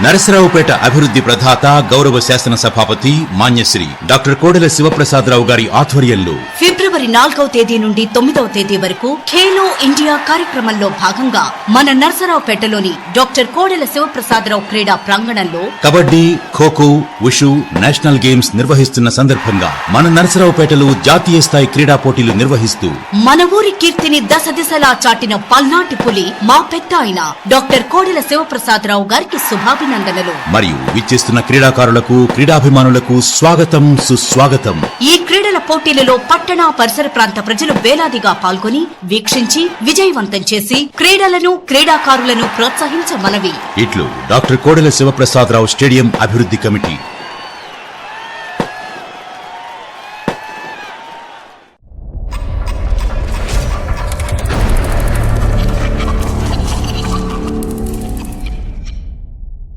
నరసరావుపేట అభివృద్ధి ప్రదాత గౌరవ శాసన సభాపతి మాన్యశ్రీ డాక్టర్ కోడెల శివప్రసాదరావు గారి ఆధ్వర్యంలో ఫిబ్రవరి 4వ తేదీ నుండి 9వ తేదీ వరకు ఖేలో ఇండియా కార్యక్రమంలో భాగంగా మన నరసరావుపేటలోని డాక్టర్ కోడెల శివప్రసాదరావు క్రీడా ప్రాంగణంలో kabaddi, kho kho, wushu national games నిర్వహిస్తున్న సందర్భంగా మన నరసరావుపేటలో జాతీయ స్థాయి క్రీడా పోటీలు నిర్వహిస్తూ మన ఊరి కీర్తిని దశ దిశలా చాటిన పల్నాటి పులి మా పెద్ద ఆయన డాక్టర్ కోడెల శివప్రసాదరావు గారికి శుభాభినందనలు. మరియు విచ్చేస్తున్న క్రీడాకారులకు, క్రీడాభిమానులకు స్వాగతం, సుస్వాగతం. ఈ క్రీడల పోటీలలో పట్టణ పరిసర ప్రాంత ప్రజలు వేలాదిగా పాల్గొని వీక్షించి విజయవంతం చేసి క్రీడలను, క్రీడాకారులను ప్రోత్సహించమనవి. ఇట్లు డాక్టర్ కోడెల శివప్రసాదరావు స్టేడియం అభివృద్ధి కమిటీ.